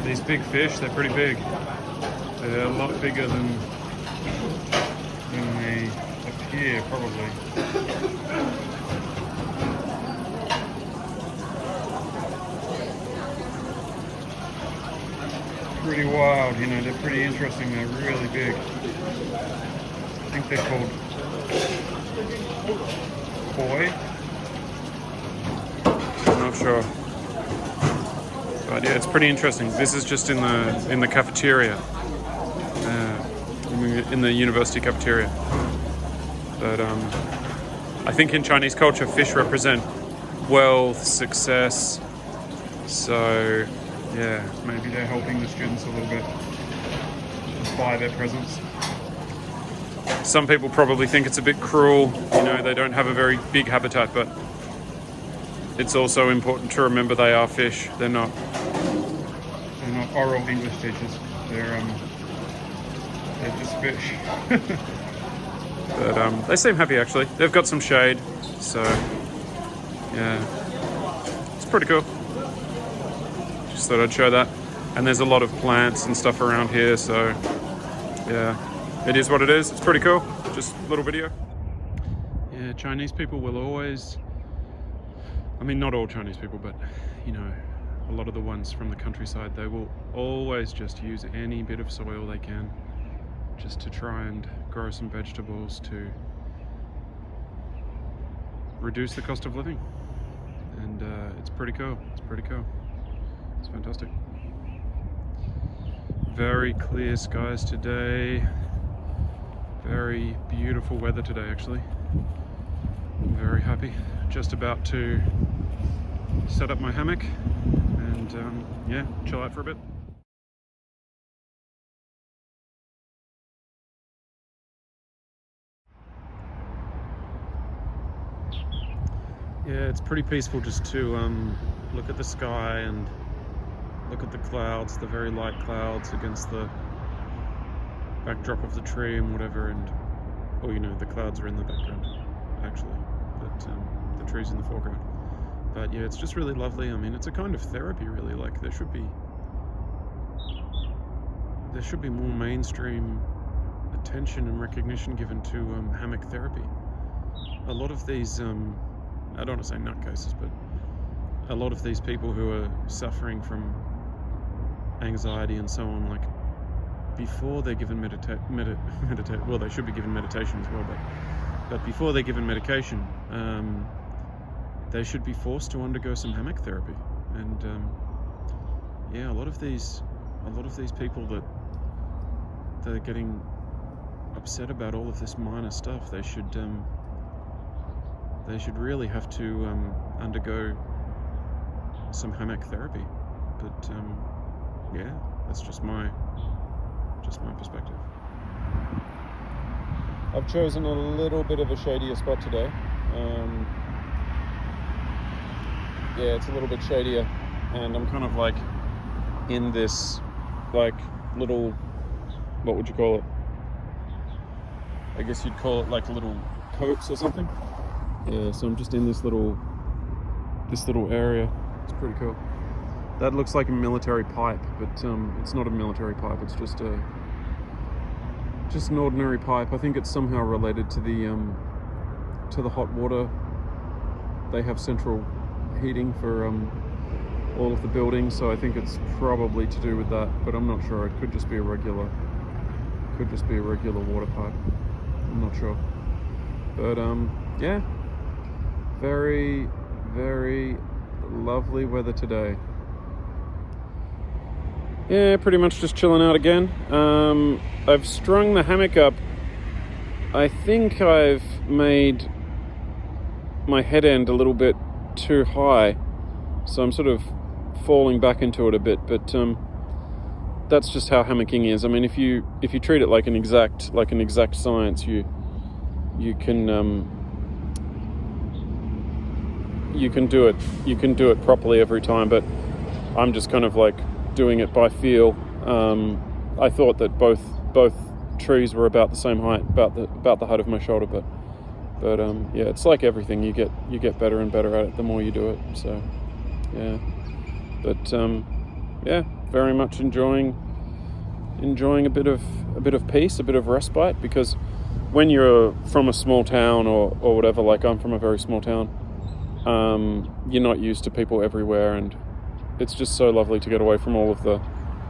these big fish, they're pretty big. They're a lot bigger than they appear, probably. Pretty wild, you know, they're pretty interesting, they're really big. I think they're called koi. I'm not sure. But yeah, it's pretty interesting. This is just in the cafeteria, in the university cafeteria. But I think in Chinese culture, fish represent wealth, success. So yeah, maybe they're helping the students a little bit by their presence. Some people probably think it's a bit cruel, you know, they don't have a very big habitat, but it's also important to remember they are fish. They're not oral English teachers. They're just fish. But they seem happy actually. They've got some shade, so yeah, it's pretty cool. Just thought I'd show that. And there's a lot of plants and stuff around here, so yeah, it is what it is. It's pretty cool. Just a little video. Yeah, Chinese people will always, I mean, not all Chinese people, but you know, a lot of the ones from the countryside, they will always just use any bit of soil they can just to try and grow some vegetables to reduce the cost of living. And it's pretty cool. It's pretty cool. It's fantastic. Very clear skies today. Very beautiful weather today, actually. I'm very happy. Just about to set up my hammock and yeah, chill out for a bit. Yeah, it's pretty peaceful just to look at the sky and look at the clouds, the very light clouds against the backdrop of the tree and whatever, and you know, the clouds are in the background actually, but the trees in the foreground. But yeah, it's just really lovely. I mean, it's a kind of therapy really. Like there should be more mainstream attention and recognition given to hammock therapy. A lot of these I don't want to say nutcases, but a lot of these people who are suffering from anxiety and so on, like before they're given well, they should be given meditation as well, but before they're given medication, they should be forced to undergo some hammock therapy. And yeah, a lot of these people that they're getting upset about all of this minor stuff, they should really have to undergo some hammock therapy. But yeah, that's just my perspective. I've chosen a little bit of a shadier spot today. Yeah, it's a little bit shadier, and I'm kind of like in this like little, what would you call it? I guess you'd call it like a little copse or something. Yeah, so I'm just in this little area. It's pretty cool. That looks like a military pipe, but it's not a military pipe. It's just an ordinary pipe. I think it's somehow related to the hot water. They have central heating for all of the buildings, so I think it's probably to do with that. But I'm not sure. It could just be a regular water pipe. I'm not sure. But yeah. Very, very lovely weather today. Yeah, pretty much just chilling out again. I've strung the hammock up. I think I've made my head end a little bit too high, so I'm sort of falling back into it a bit, but that's just how hammocking is. I mean, if you treat it like an exact science, you can do it properly every time, but I'm just kind of like doing it by feel. I thought that both trees were about the same height, about the height of my shoulder, but yeah, it's like everything. You get better and better at it the more you do it. So yeah, but yeah, very much enjoying a bit of peace, a bit of respite, because when you're from a small town or whatever, like I'm from a very small town, you're not used to people everywhere, and it's just so lovely to get away from all of the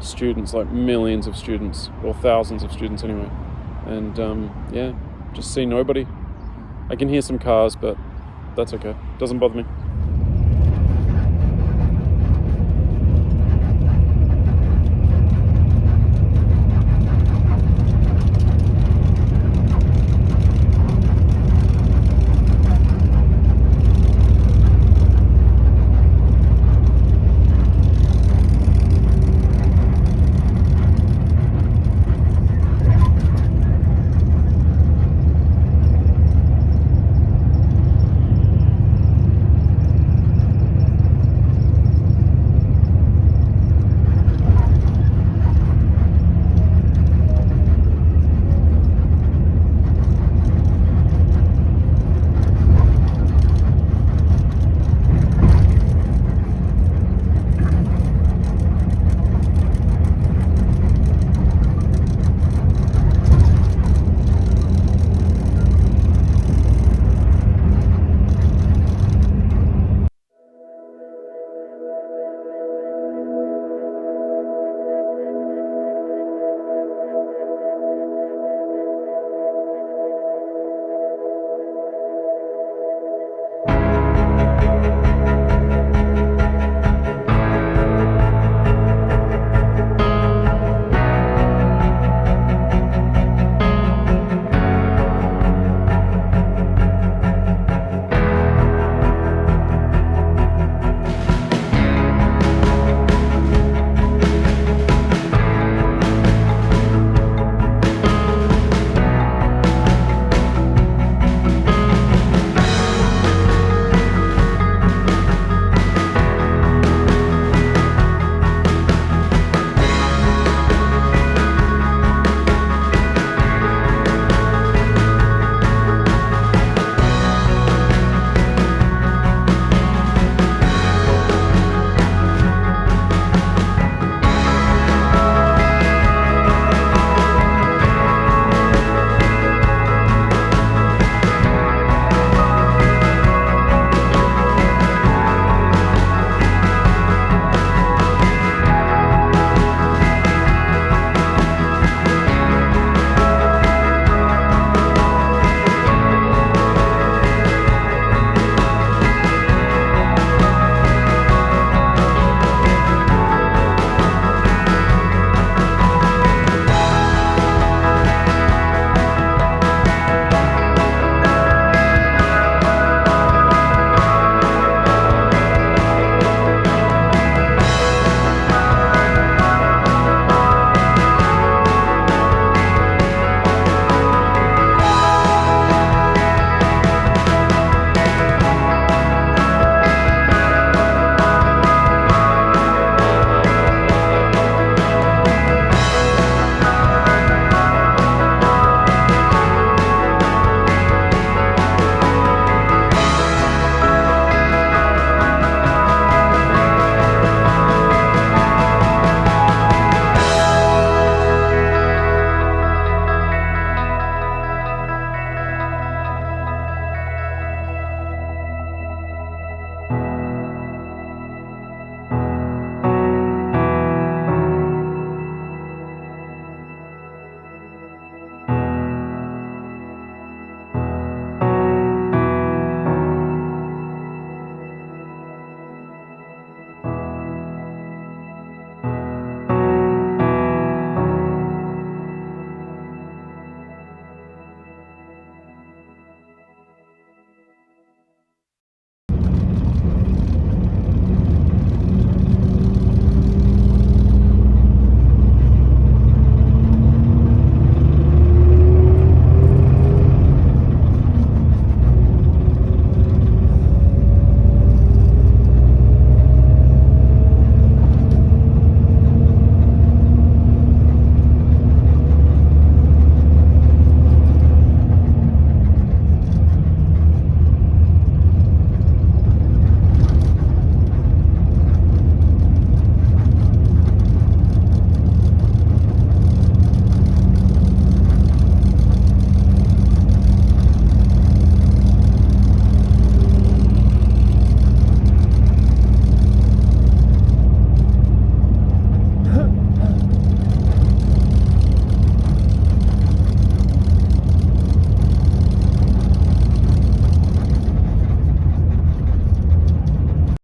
students, like millions of students, or thousands of students anyway, and yeah, just see nobody. I can hear some cars, but that's okay, doesn't bother me.